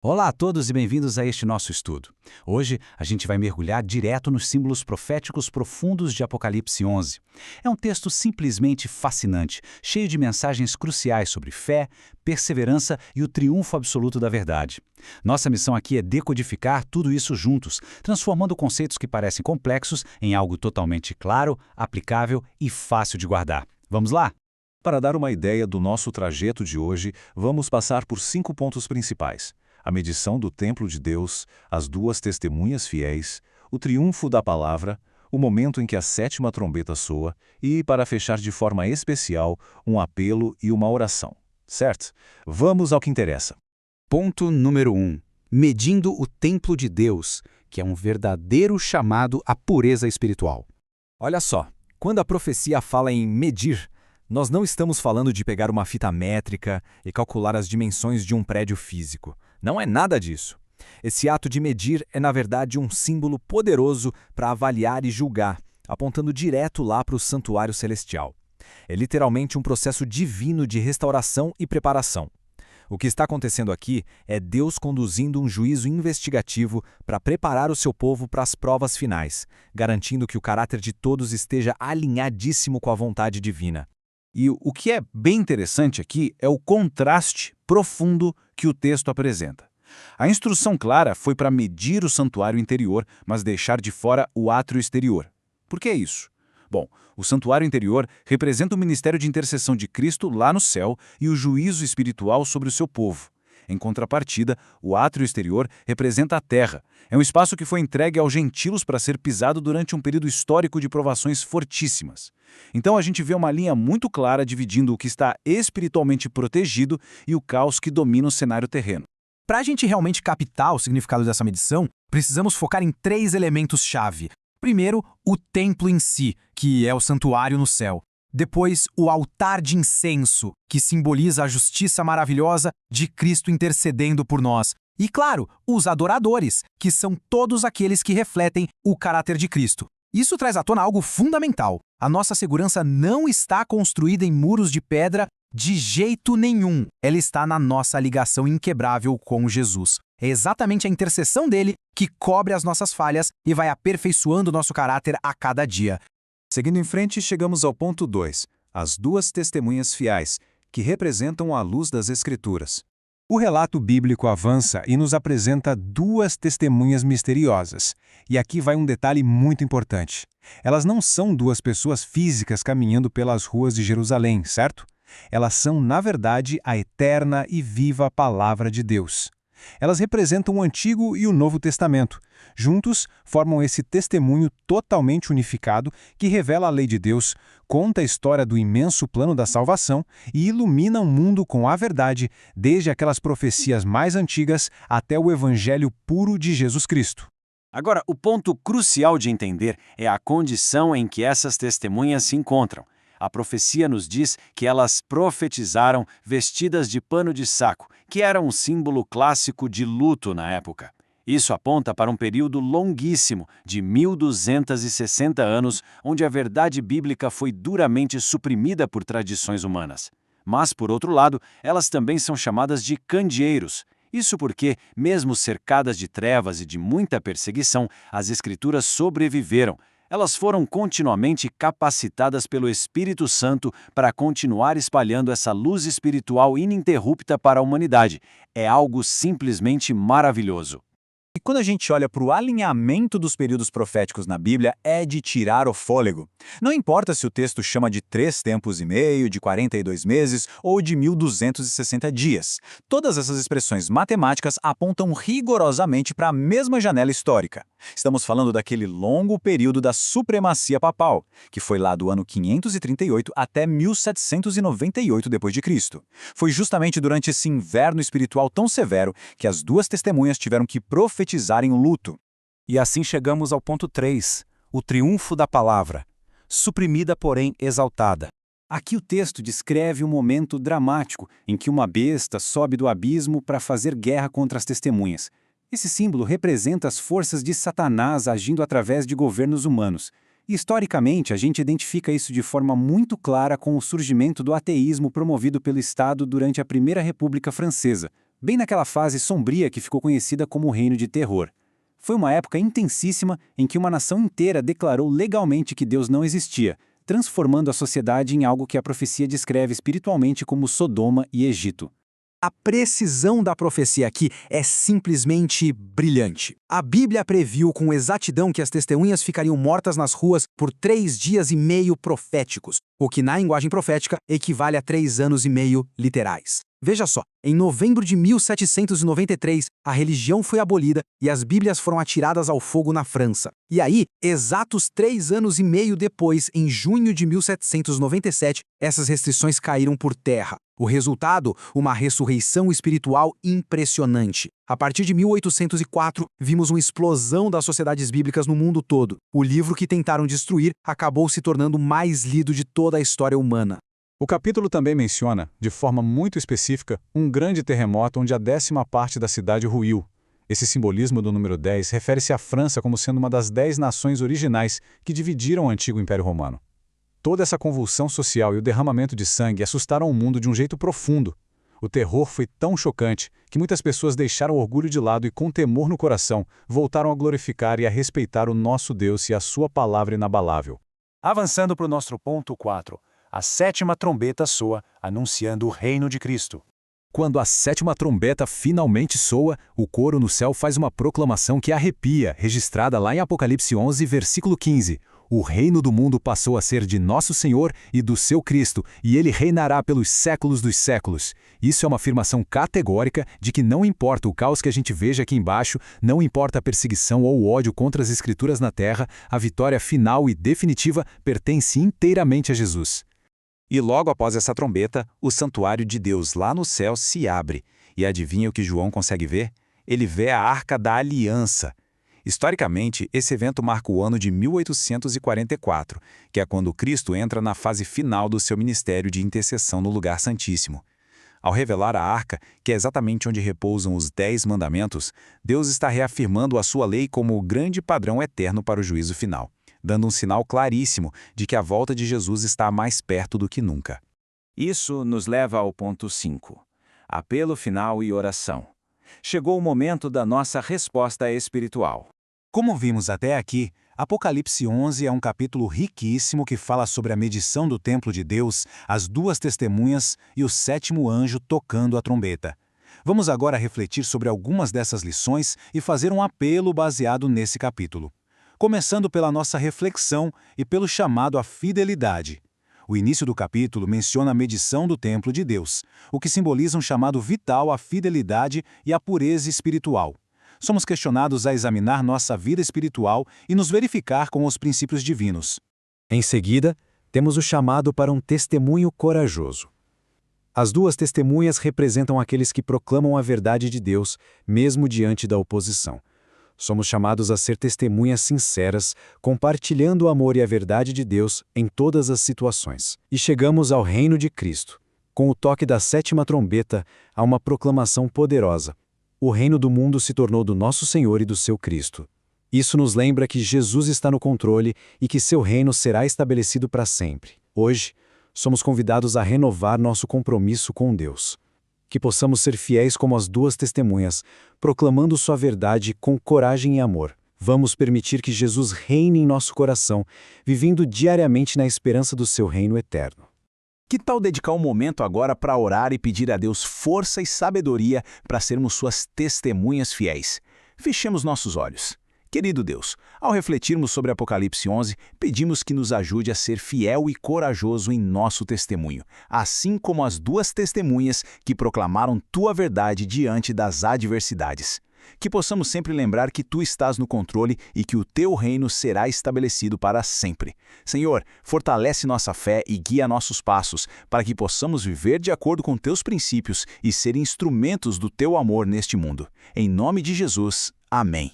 Olá a todos e bem-vindos a este nosso estudo. Hoje a gente vai mergulhar direto nos símbolos proféticos profundos de Apocalipse 11. É um texto simplesmente fascinante, cheio de mensagens cruciais sobre fé, perseverança e o triunfo absoluto da verdade. Nossa missão aqui é decodificar tudo isso juntos, transformando conceitos que parecem complexos em algo totalmente claro, aplicável e fácil de guardar. Vamos lá? Para dar uma ideia do nosso trajeto de hoje, vamos passar por 5 pontos principais: a medição do templo de Deus, as duas testemunhas fiéis, o triunfo da palavra, o momento em que a sétima trombeta soa e, para fechar de forma especial, um apelo e uma oração. Certo? Vamos ao que interessa. Ponto número 1. Medindo o templo de Deus, que é um verdadeiro chamado à pureza espiritual. Olha só, quando a profecia fala em medir, nós não estamos falando de pegar uma fita métrica e calcular as dimensões de um prédio físico. Não é nada disso. Esse ato de medir é, na verdade, um símbolo poderoso para avaliar e julgar, apontando direto lá para o santuário celestial. É literalmente um processo divino de restauração e preparação. O que está acontecendo aqui é Deus conduzindo um juízo investigativo para preparar o seu povo para as provas finais, garantindo que o caráter de todos esteja alinhadíssimo com a vontade divina. E o que é bem interessante aqui é o contraste profundo que o texto apresenta. A instrução clara foi para medir o santuário interior, mas deixar de fora o átrio exterior. Por que isso? Bom, o santuário interior representa o ministério de intercessão de Cristo lá no céu e o juízo espiritual sobre o seu povo. Em contrapartida, o átrio exterior representa a terra. É um espaço que foi entregue aos gentilos para ser pisado durante um período histórico de provações fortíssimas. Então a gente vê uma linha muito clara dividindo o que está espiritualmente protegido e o caos que domina o cenário terreno. Para a gente realmente captar o significado dessa medição, precisamos focar em 3 elementos-chave. Primeiro, o templo em si, que é o santuário no céu. Depois, o altar de incenso, que simboliza a justiça maravilhosa de Cristo intercedendo por nós. E, claro, os adoradores, que são todos aqueles que refletem o caráter de Cristo. Isso traz à tona algo fundamental. A nossa segurança não está construída em muros de pedra de jeito nenhum. Ela está na nossa ligação inquebrável com Jesus. É exatamente a intercessão dele que cobre as nossas falhas e vai aperfeiçoando nosso caráter a cada dia. Seguindo em frente, chegamos ao ponto 2, as duas testemunhas fiéis, que representam a luz das Escrituras. O relato bíblico avança e nos apresenta duas testemunhas misteriosas. E aqui vai um detalhe muito importante. Elas não são duas pessoas físicas caminhando pelas ruas de Jerusalém, certo? Elas são, na verdade, a eterna e viva Palavra de Deus. Elas representam o Antigo e o Novo Testamento. Juntos, formam esse testemunho totalmente unificado que revela a lei de Deus, conta a história do imenso plano da salvação e ilumina o mundo com a verdade, desde aquelas profecias mais antigas até o Evangelho puro de Jesus Cristo. Agora, o ponto crucial de entender é a condição em que essas testemunhas se encontram. A profecia nos diz que elas profetizaram vestidas de pano de saco, que era um símbolo clássico de luto na época. Isso aponta para um período longuíssimo, de 1260 anos, onde a verdade bíblica foi duramente suprimida por tradições humanas. Mas, por outro lado, elas também são chamadas de candeeiros. Isso porque, mesmo cercadas de trevas e de muita perseguição, as Escrituras sobreviveram. Elas foram continuamente capacitadas pelo Espírito Santo para continuar espalhando essa luz espiritual ininterrupta para a humanidade. É algo simplesmente maravilhoso. E quando a gente olha para o alinhamento dos períodos proféticos na Bíblia, é de tirar o fôlego. Não importa se o texto chama de 3 tempos e meio, de 42 meses ou de 1260 dias. Todas essas expressões matemáticas apontam rigorosamente para a mesma janela histórica. Estamos falando daquele longo período da supremacia papal, que foi lá do ano 538 até 1798 d.C. Foi justamente durante esse inverno espiritual tão severo que as duas testemunhas tiveram que profetizarem o luto. E assim chegamos ao ponto 3, o triunfo da palavra, suprimida porém exaltada. Aqui o texto descreve um momento dramático em que uma besta sobe do abismo para fazer guerra contra as testemunhas. Esse símbolo representa as forças de Satanás agindo através de governos humanos. E, historicamente, a gente identifica isso de forma muito clara com o surgimento do ateísmo promovido pelo Estado durante a Primeira República Francesa, bem naquela fase sombria que ficou conhecida como o Reino de Terror. Foi uma época intensíssima em que uma nação inteira declarou legalmente que Deus não existia, transformando a sociedade em algo que a profecia descreve espiritualmente como Sodoma e Egito. A precisão da profecia aqui é simplesmente brilhante. A Bíblia previu com exatidão que as testemunhas ficariam mortas nas ruas por 3 dias e meio proféticos, o que na linguagem profética equivale a 3 anos e meio literais. Veja só, em novembro de 1793, a religião foi abolida e as Bíblias foram atiradas ao fogo na França. E aí, exatos 3 anos e meio depois, em junho de 1797, essas restrições caíram por terra. O resultado, uma ressurreição espiritual impressionante. A partir de 1804, vimos uma explosão das sociedades bíblicas no mundo todo. O livro que tentaram destruir acabou se tornando o mais lido de toda a história humana. O capítulo também menciona, de forma muito específica, um grande terremoto onde a 10ª parte da cidade ruiu. Esse simbolismo do número 10 refere-se à França como sendo uma das 10 nações originais que dividiram o antigo Império Romano. Toda essa convulsão social e o derramamento de sangue assustaram o mundo de um jeito profundo. O terror foi tão chocante que muitas pessoas deixaram o orgulho de lado e, com temor no coração, voltaram a glorificar e a respeitar o nosso Deus e a sua palavra inabalável. Avançando para o nosso ponto 4. A 7ª trombeta soa, anunciando o reino de Cristo. Quando a 7ª trombeta finalmente soa, o coro no céu faz uma proclamação que arrepia, registrada lá em Apocalipse 11, versículo 15. O reino do mundo passou a ser de nosso Senhor e do seu Cristo, e ele reinará pelos séculos dos séculos. Isso é uma afirmação categórica de que não importa o caos que a gente veja aqui embaixo, não importa a perseguição ou o ódio contra as Escrituras na terra, a vitória final e definitiva pertence inteiramente a Jesus. E logo após essa trombeta, o santuário de Deus lá no céu se abre. E adivinha o que João consegue ver? Ele vê a Arca da Aliança. Historicamente, esse evento marca o ano de 1844, que é quando Cristo entra na fase final do seu ministério de intercessão no lugar santíssimo. Ao revelar a Arca, que é exatamente onde repousam os 10 mandamentos, Deus está reafirmando a sua lei como o grande padrão eterno para o juízo final, dando um sinal claríssimo de que a volta de Jesus está mais perto do que nunca. Isso nos leva ao ponto 5. Apelo final e oração. Chegou o momento da nossa resposta espiritual. Como vimos até aqui, Apocalipse 11 é um capítulo riquíssimo que fala sobre a medição do templo de Deus, as 2 testemunhas e o 7º anjo tocando a trombeta. Vamos agora refletir sobre algumas dessas lições e fazer um apelo baseado nesse capítulo. Começando pela nossa reflexão e pelo chamado à fidelidade. O início do capítulo menciona a medição do templo de Deus, o que simboliza um chamado vital à fidelidade e à pureza espiritual. Somos questionados a examinar nossa vida espiritual e nos verificar com os princípios divinos. Em seguida, temos o chamado para um testemunho corajoso. As 2 testemunhas representam aqueles que proclamam a verdade de Deus, mesmo diante da oposição. Somos chamados a ser testemunhas sinceras, compartilhando o amor e a verdade de Deus em todas as situações. E chegamos ao reino de Cristo. Com o toque da 7ª trombeta, há uma proclamação poderosa. O reino do mundo se tornou do nosso Senhor e do seu Cristo. Isso nos lembra que Jesus está no controle e que seu reino será estabelecido para sempre. Hoje, somos convidados a renovar nosso compromisso com Deus. Que possamos ser fiéis como as 2 testemunhas, proclamando sua verdade com coragem e amor. Vamos permitir que Jesus reine em nosso coração, vivendo diariamente na esperança do seu reino eterno. Que tal dedicar um momento agora para orar e pedir a Deus força e sabedoria para sermos suas testemunhas fiéis? Fechemos nossos olhos. Querido Deus, ao refletirmos sobre Apocalipse 11, pedimos que nos ajude a ser fiel e corajoso em nosso testemunho, assim como as 2 testemunhas que proclamaram tua verdade diante das adversidades. Que possamos sempre lembrar que tu estás no controle e que o teu reino será estabelecido para sempre. Senhor, fortalece nossa fé e guia nossos passos, para que possamos viver de acordo com teus princípios e ser instrumentos do teu amor neste mundo. Em nome de Jesus, amém.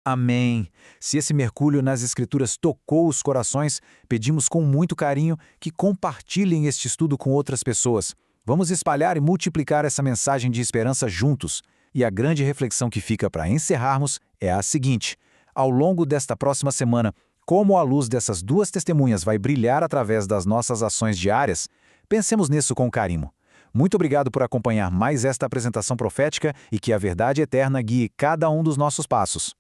Amém. Se esse mergulho nas Escrituras tocou os corações, pedimos com muito carinho que compartilhem este estudo com outras pessoas. Vamos espalhar e multiplicar essa mensagem de esperança juntos. E a grande reflexão que fica para encerrarmos é a seguinte: ao longo desta próxima semana, como a luz dessas 2 testemunhas vai brilhar através das nossas ações diárias, pensemos nisso com carinho. Muito obrigado por acompanhar mais esta apresentação profética e que a verdade eterna guie cada um dos nossos passos.